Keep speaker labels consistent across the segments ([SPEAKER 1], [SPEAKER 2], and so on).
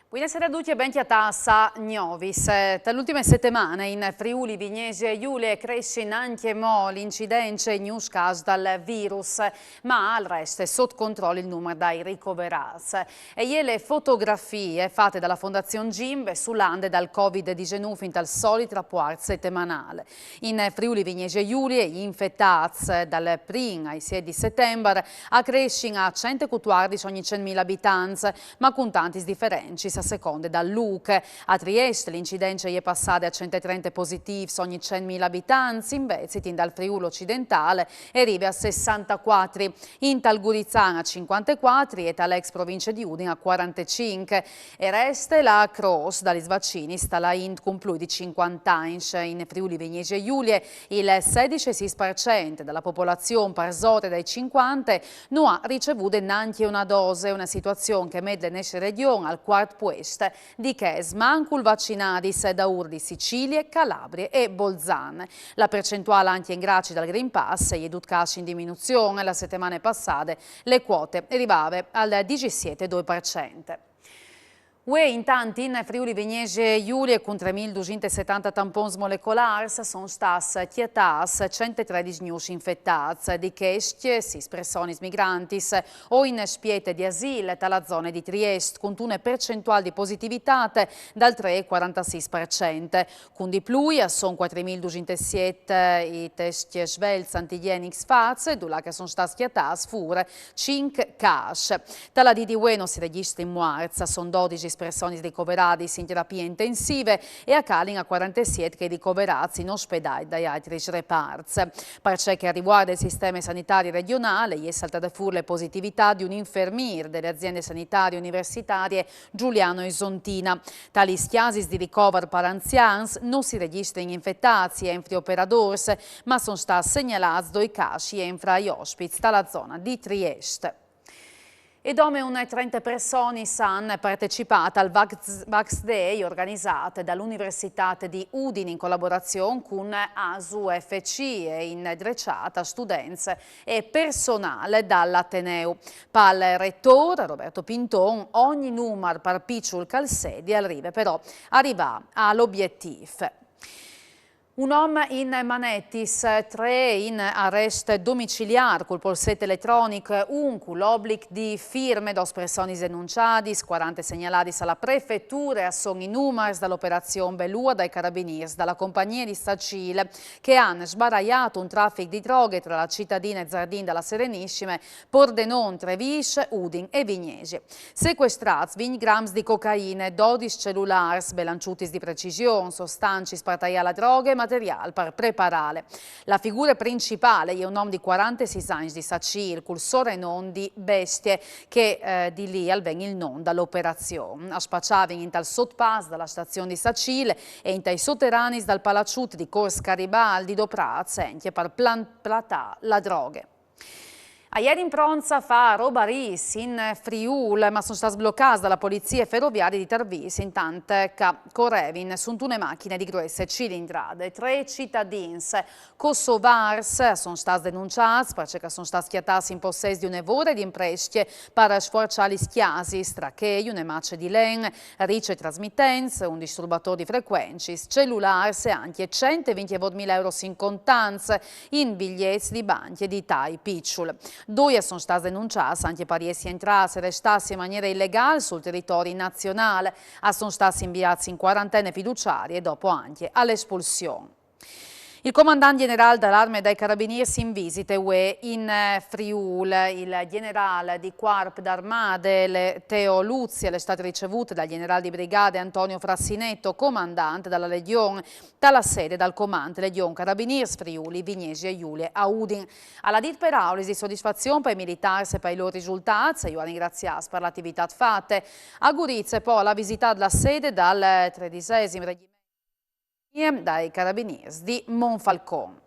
[SPEAKER 1] Buonasera a tutti e benvenuti a Novis. Per le ultime settimane in Friuli, Vignese Giulia cresce anche l'incidenza e news casi dal virus, ma al resto è sotto controllo il numero dei ricoverati. E le fotografie fatte dalla Fondazione Gimbe sull'ande dal Covid-19 in tal solito rapporto settimanale. In Friuli, Vignese Giulia gli infettati dal 1 ai 6 di settembre a crescere a 114 ogni 100.000 abitanti, ma con tanti differenze a seconda dal Luc. A Trieste l'incidenza è passata a 130 positivi ogni 100.000 abitanti, invece in dal Friuli occidentale arriva a 64, in tal Gurizzana a 54 e dall'ex provincia di Udine a 45. E resta la Cross dagli vaccini sta la Int con più di 50 anni. In Friuli Vignese Giulia il 16,6% della popolazione per sotto dai 50 non ha ricevuto neanche una dose, una situazione che mette nella regione al quarto puesto di che smancul vaccinadis da Urdi, Sicilia, Calabria e Bolzano. La percentuale anti-ingracci dal Green Pass è educata in diminuzione. La settimana passata le quote arrivavano al 17,2%. Intanto in Friuli Vignese Giulia con 3.270 tampons molecolari sono stati chiatati 113 news infettati, di questi 6 persone migranti o in spiete di asilo dalla zona di Trieste, con una percentuale di positività dal 3,46%. Con di più sono 4.207 i test svelzi antigenici fatti, dove sono stati chiatati fuori 5 casi. Dalla di non si registra in Muarza, sono 12 persone ricoverate in terapie intensive e a Calin a 47 che ricoverati in ospedale dai altri reparti. Per ciò che riguarda il sistema sanitario regionale, è saltata fuori la positività di un infermiere delle aziende sanitarie universitarie Giuliano Isontina. Tali casi di ricovero per anziani non si registrano in infettati e in operatori, ma sono stati segnalati 2 casi in fra gli ospiti dalla zona di Trieste. E come una 30 persone hanno partecipato al Vax Day organizzato dall'Università di Udine in collaborazione con ASUFC e indrecciata studenti e personale dall'Ateneo. Per il rettore Roberto Pinton ogni numero per piccolo calsedi arriva all'obiettivo. Un uomo in manettis, 3 in arresto domiciliare col polsetto elettronico, un con l'obbligo di firme dos persone denunciate, 40 segnalati alla prefettura e sono i numeri dall'operazione Belua dai carabinieri dalla compagnia di Sacile che hanno sbaragliato un traffico di droghe tra la cittadina e Zardin dalla Serenissime, Pordenone, Treviso, Udine e Vignesi. Sequestrati 20 grammi di cocaina, 12 cellulari, belanciutis di precisione, sostanze spartaia alla droga materiale per preparare. La figura principale è un uomo di 46 anni di Sacil, cursore non di bestie, che di lì alvenne il non dall'operazione. A spacciavi in tal sottopass dalla stazione di Sacil e in tai sotterranei dal palacciut di Cors Garibaldi do Praz, per platà la droga. Ieri in Pronza fa Robaris in Friuli, ma sono stati bloccati dalla polizia ferroviaria di Tarvis, intanto che correvin su una macchina di grosse cilindrade. 3 cittadini kosovars sono stati denunciati perché sono stati schiattati in possesso di un'evore di impreste per sforciare gli schiasi, tra che una macchia di len, rice trasmittenze, un disturbatore di frequenze, cellulari e anche 120.000 euro in contanti in biglietti di banche di tai picciul. 2 sono stati denunciati anche per essere entrati e restati in maniera illegale sul territorio nazionale, sono stati inviati in quarantena fiduciaria e dopo anche all'espulsione. Il comandante generale dell'Arma e dei Carabinieri in visita in Friuli. Il generale di Corpo d'Armate Teo Luzzi è stato ricevuto dal generale di brigate Antonio Frassinetto, comandante della Legione, dalla sede dal comando Legione Carabinieri Friuli, Vignesi e Giulia a Udine. Alla dit per aulis di soddisfazione per i militari e per i loro risultati, io ringraziamo per l'attività fatte. A Gurizia poi la visita della sede dal 13° reggimento dai Carabinieri di Monfalcone.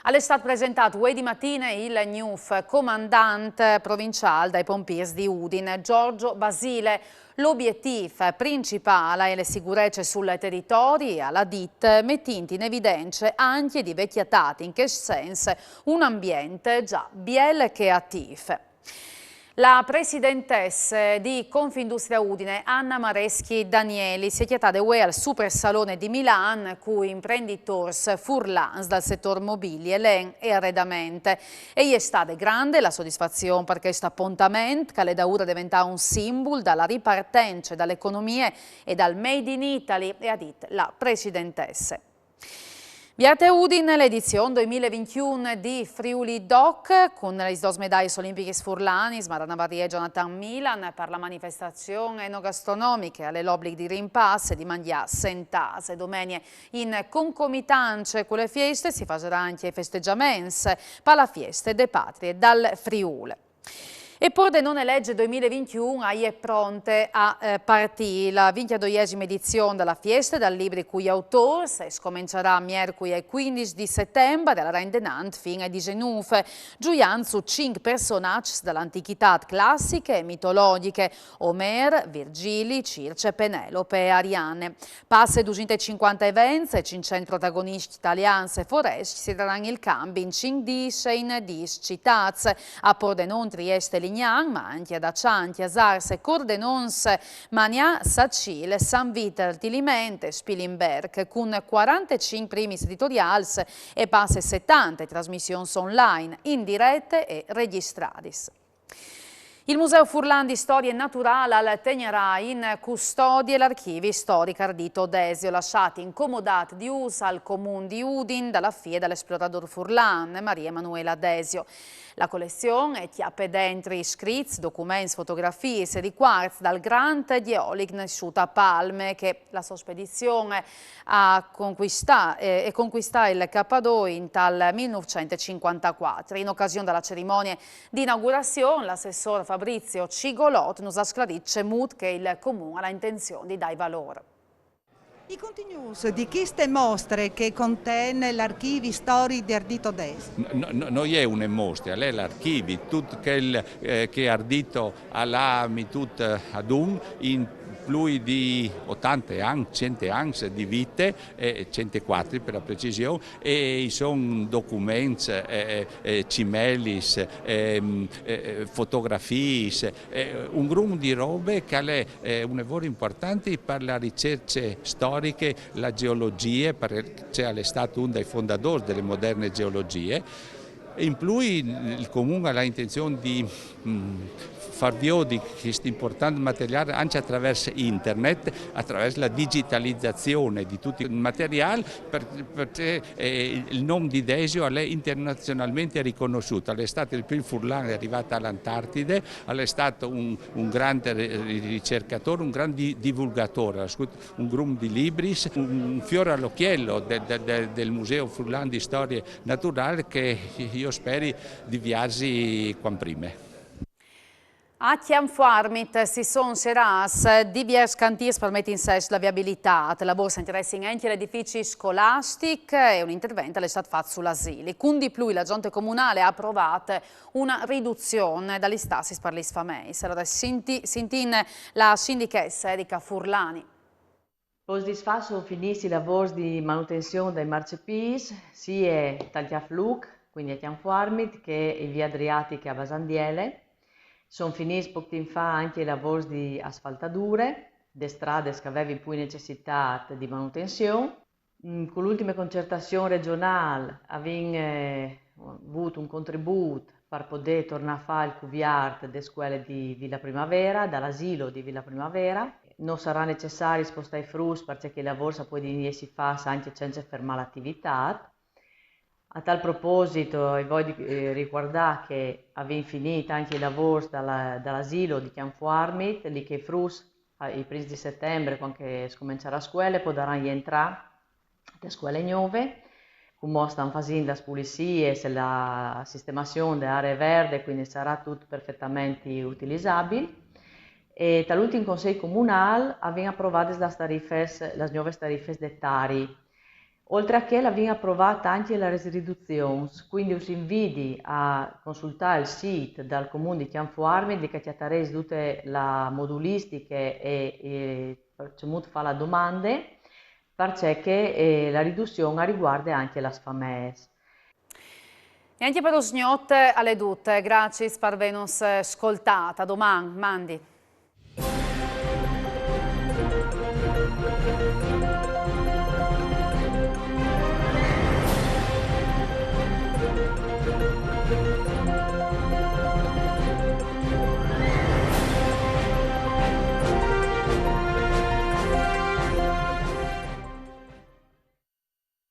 [SPEAKER 1] È stato presentato ieri mattina il NUF comandante provinciale dai Pompiers di Udine, Giorgio Basile. L'obiettivo principale è la sicurezza sul territorio, alla DIT, mettendo in evidenza anche di vecchiatati, in che senso un ambiente già biel che attivo. La presidentessa di Confindustria Udine, Anna Mareschi Danieli, si è chiamata al Super Salone di Milano, cui imprenditori furlans dal settore mobili, elen e arredamento. E è stata grande la soddisfazione perché questo appuntamento, che da ora diventa un simbolo dalla ripartenza dall'economia e dal Made in Italy, e ha detto la presidentessa. Viate Udine l'edizione 2021 di Friuli Doc con le dos medaglie olimpiche Furlani, Marana Varrie e Jonathan Milan per la manifestazione enogastronomica all'obbligo di rimpasse di mangiare sentase. Domenica in concomitanza con le feste si farà anche i festeggiamenti per la festa dei patrie dal Friuli. E pur de non legge 2021 è pronte a partire la 22esima edizione della Fiesta dal libro cui autori e scomincerà mercoledì 15 di settembre dalla rendenant fino a 19 giuian su 5 personaggi dall'antichità classiche e mitologiche Omer, Virgili, Circe, Penelope e Ariane. Passe 250 eventi e 500 protagonisti italiani e foresti si daranno il cambio in 5 città a Pordenone, Trieste, ma anche ad Aciantia, Sarse, Cordenons, Mania, Sacile, San Viter, Tilimente, Spilimberg, con 45 primi editoriali e passe 70 trasmissioni online, in dirette e registradis. Il Museo Furlan di Storia Naturale tenerà in custodia l'archivio storico Ardito Desio, lasciati incomodati di uso al comune di Udine dalla FIE dell'esploratore Furlan, Maria Emanuela Desio. La collezione chiappe dentro scritti, documenti, fotografie e ricordi dal grande geologo nasciuto a Palme che la sua spedizione ha conquistato il Cappadocia in tal 1954. In occasione della cerimonia di inaugurazione, l'assessore Fabrizio Cigolot nos ha sclaritto che il comune ha intenzione di dare valore.
[SPEAKER 2] I contenuti di queste mostre che contiene l'archivio storico di Ardito Desio?
[SPEAKER 3] Non è una mostra, è l'archivio, tutto quel che Ardito ha tutto ad in più di 80 anni, 100 anni di vita, 104 per la precisione, e sono documenti, cimellis, fotografie, un gruppo di robe che è un lavoro importante per la ricerca storica, la geologia, perché è stato uno dei fondatori delle moderne geologie. In più il comune ha l'intenzione di far vedere questo importante materiale anche attraverso internet, attraverso la digitalizzazione di tutto il materiale, perché il nome di Desio è internazionalmente riconosciuto. È stato il primo Furlan arrivato all'Antartide, è stato un grande ricercatore, un grande divulgatore, un gruppo di libri, un fiore all'occhiello del Museo Furlan di Storia Naturale che io spero di viaggi qua prima.
[SPEAKER 1] A Chianfuarmit si sono seras diversi cantieri per mettere in sesto la viabilità. La borsa interessa anche gli edifici scolastici e un intervento è stato fatto sull'asilo. Con di più la Giunta Comunale ha approvato una riduzione dagli stassi per le famiglie. Allora sentin la sindicessa Erika Furlani.
[SPEAKER 4] Poi disfasso finissi i lavori di manutenzione dei marciapiedi, sia Tagliafluc, quindi a Chianfuarmit, che in via Adriatica a Basandiele. Sono finiti poco tempo fa anche i lavori di asfaltature, le strade che avevano più necessità di manutenzione. Con l'ultima concertazione regionale abbiamo avuto un contributo per poter tornare a fare il cuviart delle scuole di Villa Primavera, dall'asilo di Villa Primavera. Non sarà necessario spostare i frus perché i lavori si fanno anche senza fermare l'attività. A tal proposito, voglio ricordare che abbiamo finito anche i lavori dall'asilo di Chianfuarmit, lì che i frus, i primi di settembre, quando comincerà la scuola, potranno entrare le scuole nuove, come stanno facendo le pulizie e la sistemazione delle aree verdi, quindi sarà tutto perfettamente utilizzabile. E dall'ultimo Consiglio Comunale abbiamo approvato le nuove tariffe dei tari. Oltre a che la viene approvata anche la restrizione, quindi us inviti a consultare il sito del comune di Chianfuarmi, di che ci attraverso tutte le modulistiche e fa la domande, perché la riduzione riguarda anche le famiglie.
[SPEAKER 1] E anche per lo sgnot alle tutte, grazie per avernos ascoltata. Domani, mandi.